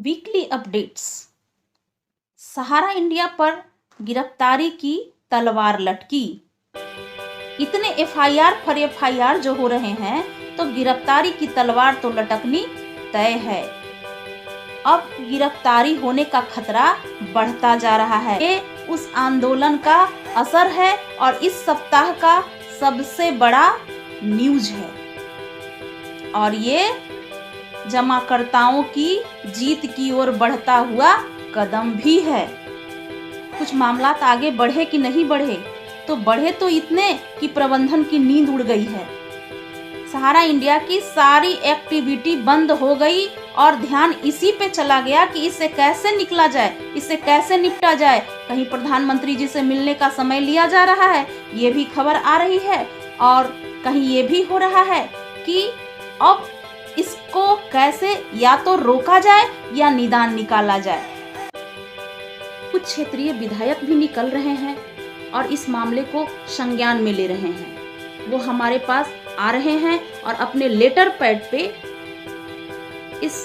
Weekly updates. सहारा India पर गिरफ्तारी की तलवार लटकी। इतने एफआईआर पर एफआईआर जो हो रहे हैं तो गिरफ्तारी की तलवार तो लटकनी तय है। अब गिरफ्तारी होने का खतरा बढ़ता जा रहा है। ये उस आंदोलन का असर है और इस सप्ताह का सबसे बड़ा न्यूज है और ये जमाकर्ताओं की जीत की ओर बढ़ता हुआ कदम भी है। कुछ मामलात आगे बढ़े कि नहीं बढ़े, तो बढ़े तो इतने कि प्रबंधन की नींद उड़ गई है। सहारा इंडिया की सारी एक्टिविटी बंद हो गई और ध्यान इसी पे चला गया कि इससे कैसे निकला जाए, इससे कैसे निपटा जाए। कहीं प्रधानमंत्री जी से मिलने का समय लिया जा रहा है, ये भी खबर आ रही है, और कहीं ये भी हो रहा है कि अब इसको कैसे या तो रोका जाए या निदान निकाला जाए। कुछ क्षेत्रीय विधायक भी निकल रहे हैं और इस मामले को संज्ञान में ले रहे हैं। वो हमारे पास आ रहे हैं और अपने लेटर पैड पे इस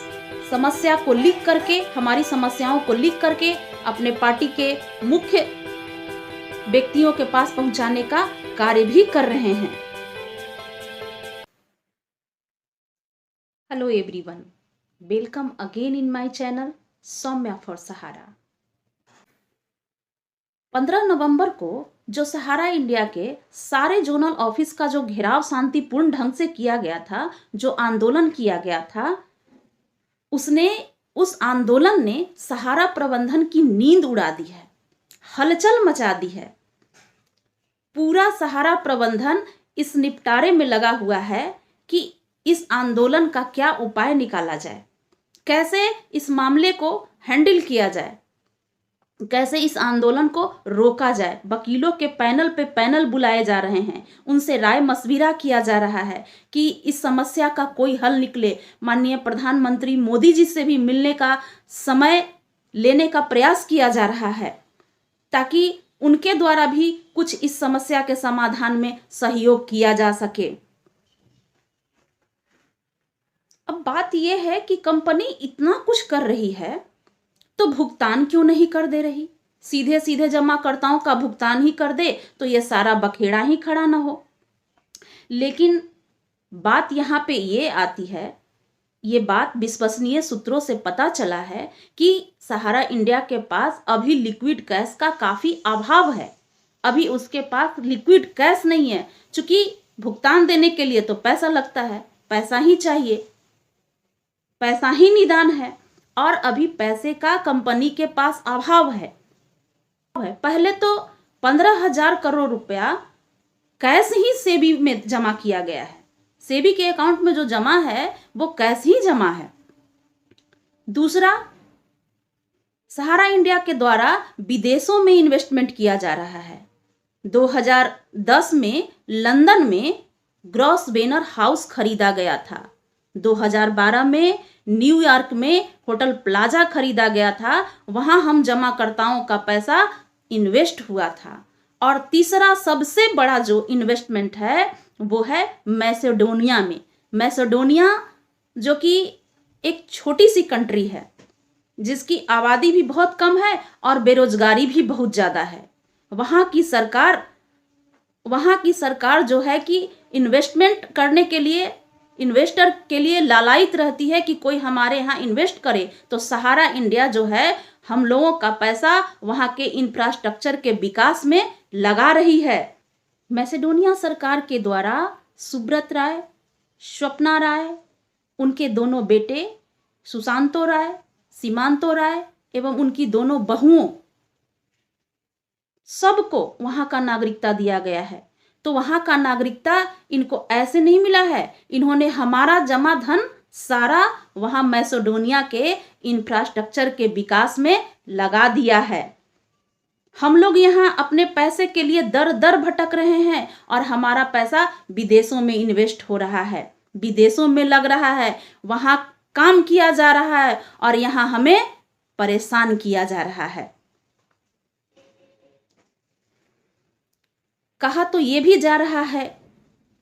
समस्या को लिख करके, हमारी समस्याओं को लिख करके अपने पार्टी के मुख्य व्यक्तियों के पास पहुंचाने का कार्य भी कर रहे हैं। Hello everyone, welcome again in my channel Saumya for Sahara. 15 नवंबर को जो सहारा इंडिया के सारे जोनल ऑफिस का जो घेराव शांतिपूर्ण ढंग से किया गया था, जो आंदोलन किया गया था, उस आंदोलन ने सहारा प्रबंधन की नींद उड़ा दी है, हलचल मचा दी है। पूरा सहारा प्रबंधन इस निपटारे में लगा हुआ है कि इस आंदोलन का क्या उपाय निकाला जाए, कैसे इस मामले को हैंडल किया जाए, कैसे इस आंदोलन को रोका जाए। वकीलों के पैनल पे पैनल बुलाए जा रहे हैं, उनसे राय मशविरा किया जा रहा है कि इस समस्या का कोई हल निकले। माननीय प्रधानमंत्री मोदी जी से भी मिलने का समय लेने का प्रयास किया जा रहा है ताकि उनके द्वारा भी कुछ इस समस्या के समाधान में सहयोग किया जा सके। अब बात यह है कि कंपनी इतना कुछ कर रही है तो भुगतान क्यों नहीं कर दे रही? सीधे सीधे जमाकर्ताओं का भुगतान ही कर दे तो ये सारा बखेड़ा ही खड़ा ना हो। लेकिन बात यहाँ पे ये आती है, ये बात विश्वसनीय सूत्रों से पता चला है कि सहारा इंडिया के पास अभी लिक्विड कैश का काफी अभाव है। अभी उसके पास लिक्विड कैश नहीं है, चूंकि भुगतान देने के लिए तो पैसा लगता है, पैसा ही चाहिए, पैसा ही निदान है, और अभी पैसे का कंपनी के पास अभाव है। पहले तो 15,000 करोड़ रुपया कैश ही सेबी में जमा किया गया है। सेबी के अकाउंट में जो जमा है वो कैश ही जमा है। दूसरा, सहारा इंडिया के द्वारा विदेशों में इन्वेस्टमेंट किया जा रहा है। 2010 में लंदन में ग्रॉसवेनर हाउस खरीदा गया था। 2012 में न्यूयॉर्क में होटल प्लाजा खरीदा गया था, वहां हम जमाकर्ताओं का पैसा इन्वेस्ट हुआ था। और तीसरा सबसे बड़ा जो इन्वेस्टमेंट है वो है मैसेडोनिया में। मैसेडोनिया जो कि एक छोटी सी कंट्री है जिसकी आबादी भी बहुत कम है और बेरोजगारी भी बहुत ज़्यादा है। वहाँ की सरकार जो है कि इन्वेस्टमेंट करने के लिए, इन्वेस्टर के लिए लालायित रहती है कि कोई हमारे यहाँ इन्वेस्ट करे। तो सहारा इंडिया जो है हम लोगों का पैसा वहाँ के इंफ्रास्ट्रक्चर के विकास में लगा रही है। मैसेडोनिया सरकार के द्वारा सुब्रत राय, स्वप्ना राय, उनके दोनों बेटे सुशांतो राय, सीमांतो राय एवं उनकी दोनों बहुओं, सबको वहाँ का नागरिकता दिया गया है। तो वहाँ का नागरिकता इनको ऐसे नहीं मिला है, इन्होंने हमारा जमा धन सारा वहाँ मैसेडोनिया के इंफ्रास्ट्रक्चर के विकास में लगा दिया है। हम लोग यहाँ अपने पैसे के लिए दर दर भटक रहे हैं और हमारा पैसा विदेशों में इन्वेस्ट हो रहा है, विदेशों में लग रहा है, वहाँ काम किया जा रहा है और यहाँ हमें परेशान किया जा रहा है। कहा तो ये भी जा रहा है,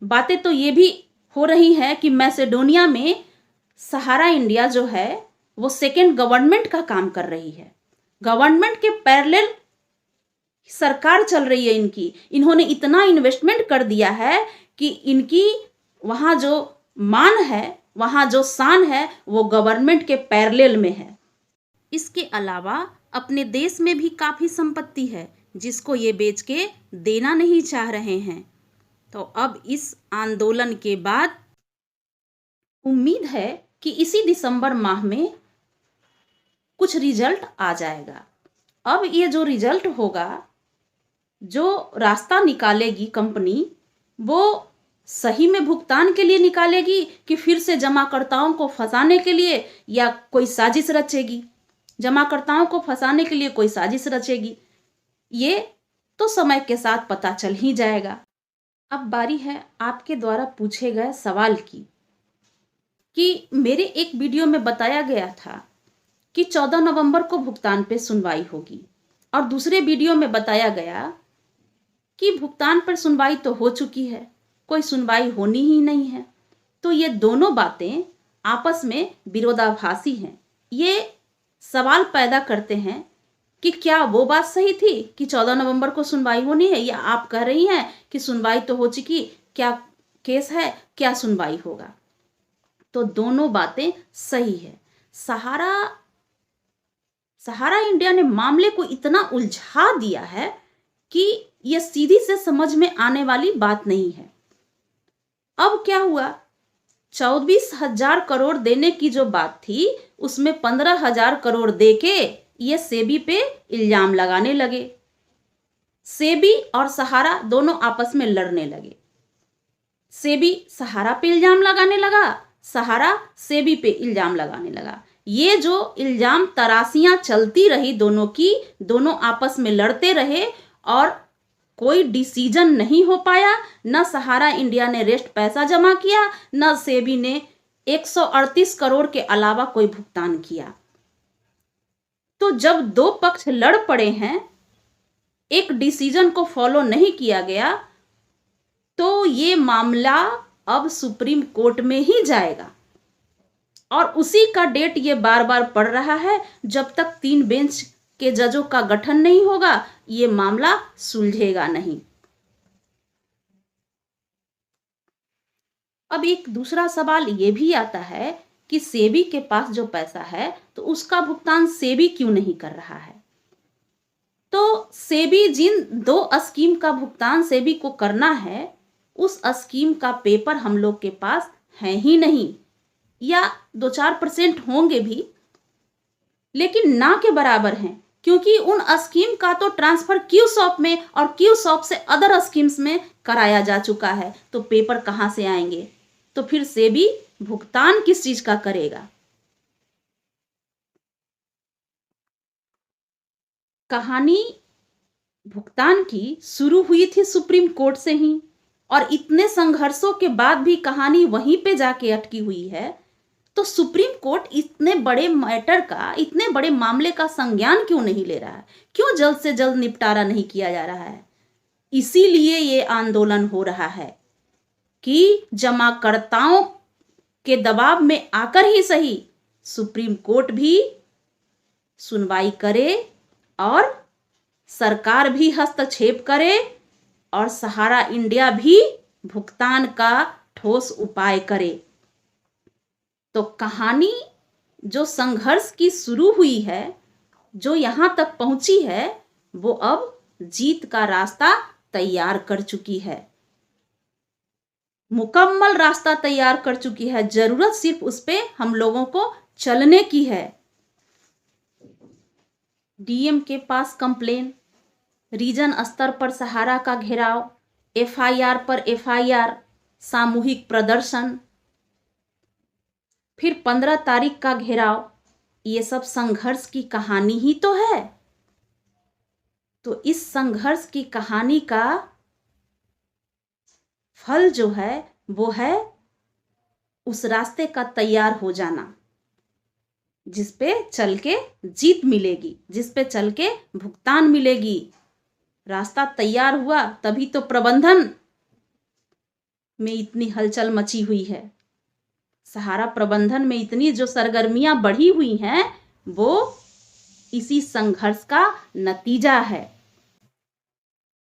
बातें तो ये भी हो रही है कि मैसेडोनिया में सहारा इंडिया जो है वो सेकेंड गवर्नमेंट का काम कर रही है। गवर्नमेंट के पैरेलल सरकार चल रही है इनकी। इन्होंने इतना इन्वेस्टमेंट कर दिया है कि इनकी वहाँ जो मान है, वहाँ जो शान है, वो गवर्नमेंट के पैरेलल में है। इसके अलावा अपने देश में भी काफ़ी संपत्ति है जिसको ये बेच के देना नहीं चाह रहे हैं। तो अब इस आंदोलन के बाद उम्मीद है कि इसी दिसंबर माह में कुछ रिजल्ट आ जाएगा। अब ये जो रिजल्ट होगा, जो रास्ता निकालेगी कंपनी, वो सही में भुगतान के लिए निकालेगी कि फिर से जमाकर्ताओं को फंसाने के लिए, या कोई साजिश रचेगी, जमाकर्ताओं को फंसाने के लिए कोई साजिश रचेगी, ये तो समय के साथ पता चल ही जाएगा। अब बारी है आपके द्वारा पूछे गए सवाल की, कि मेरे एक वीडियो में बताया गया था कि 14 नवंबर को भुगतान पे सुनवाई होगी, और दूसरे वीडियो में बताया गया कि भुगतान पर सुनवाई तो हो चुकी है, कोई सुनवाई होनी ही नहीं है। तो ये दोनों बातें आपस में विरोधाभासी हैं। ये सवाल पैदा करते हैं कि क्या वो बात सही थी कि 14 नवंबर को सुनवाई होनी है, या आप कह रही हैं कि सुनवाई तो हो चुकी, क्या केस है, क्या सुनवाई होगा। तो दोनों बातें सही है। सहारा इंडिया ने मामले को इतना उलझा दिया है कि यह सीधी से समझ में आने वाली बात नहीं है। अब क्या हुआ, 24,000 करोड़ देने की जो बात थी, उसमें 15,000 करोड़ देके ये सेबी पे इल्जाम लगाने लगे। सेबी और सहारा दोनों आपस में लड़ने लगे। सेबी सहारा पे इल्जाम लगाने लगा, सहारा सेबी पे इल्जाम लगाने लगा। ये जो इल्जाम तराशियां चलती रही दोनों की, दोनों आपस में लड़ते रहे और कोई डिसीजन नहीं हो पाया। न सहारा इंडिया ने रेस्ट पैसा जमा किया, न सेबी ने 138 करोड़ के अलावा कोई भुगतान किया। तो जब दो पक्ष लड़ पड़े हैं, एक डिसीजन को फॉलो नहीं किया गया, तो ये मामला अब सुप्रीम कोर्ट में ही जाएगा। और उसी का डेट ये बार बार पड़ रहा है। जब तक 3 बेंच के जजों का गठन नहीं होगा, ये मामला सुलझेगा नहीं। अब एक दूसरा सवाल ये भी आता है कि सेबी के पास जो पैसा है, तो उसका भुगतान सेबी क्यों नहीं कर रहा है। तो सेबी जिन 2 स्कीम का भुगतान सेबी को करना है, उस स्कीम का पेपर हम लोग के पास है ही नहीं, या 2-4% होंगे भी, लेकिन ना के बराबर हैं, क्योंकि उन स्कीम का तो ट्रांसफर क्यू शॉप में और क्यू शॉप से अदर स्कीम्स में कराया जा चुका है। तो पेपर कहां से आएंगे। तो फिर सेबी भुगतान किस चीज का करेगा। कहानी भुगतान की शुरू हुई थी सुप्रीम कोर्ट से ही, और इतने संघर्षों के बाद भी कहानी वहीं पे जाके अटकी हुई है। तो सुप्रीम कोर्ट इतने बड़े मैटर का, इतने बड़े मामले का संज्ञान क्यों नहीं ले रहा है, क्यों जल्द से जल्द निपटारा नहीं किया जा रहा है। इसीलिए ये आंदोलन हो रहा है कि जमाकर्ताओं के दबाव में आकर ही सही सुप्रीम कोर्ट भी सुनवाई करे, और सरकार भी हस्तक्षेप करे, और सहारा इंडिया भी भुगतान का ठोस उपाय करे। तो कहानी जो संघर्ष की शुरू हुई है, जो यहां तक पहुंची है, वो अब जीत का रास्ता तैयार कर चुकी है, मुकम्मल रास्ता तैयार कर चुकी है। जरूरत सिर्फ उस पे हम लोगों को चलने की है। डीएम के पास कंप्लेन, रीजन स्तर पर सहारा का घेराव, एफआईआर पर एफआईआर, सामूहिक प्रदर्शन, फिर 15 तारीख का घेराव, ये सब संघर्ष की कहानी ही तो है। तो इस संघर्ष की कहानी का फल जो है, वो है उस रास्ते का तैयार हो जाना, जिस पे चल के जीत मिलेगी, जिस पे चल के भुगतान मिलेगी। रास्ता तैयार हुआ तभी तो प्रबंधन में इतनी हलचल मची हुई है। सहारा प्रबंधन में इतनी जो सरगर्मियां बढ़ी हुई हैं वो इसी संघर्ष का नतीजा है।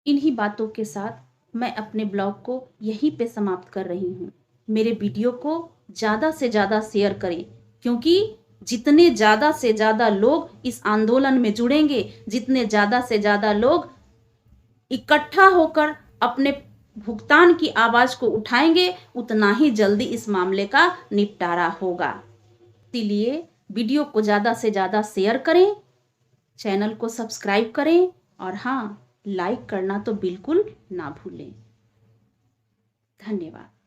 इन्हीं बातों के साथ मैं अपने ब्लॉग को यहीं पे समाप्त कर रही हूँ। मेरे वीडियो को ज़्यादा से ज़्यादा शेयर करें, क्योंकि जितने ज़्यादा से ज़्यादा लोग इस आंदोलन में जुड़ेंगे, जितने ज़्यादा से ज़्यादा लोग इकट्ठा होकर अपने भुगतान की आवाज़ को उठाएंगे, उतना ही जल्दी इस मामले का निपटारा होगा। इसलिए वीडियो को ज़्यादा से ज़्यादा शेयर करें, चैनल को सब्सक्राइब करें और हाँ, लाइक करना तो बिल्कुल ना भूलें। धन्यवाद।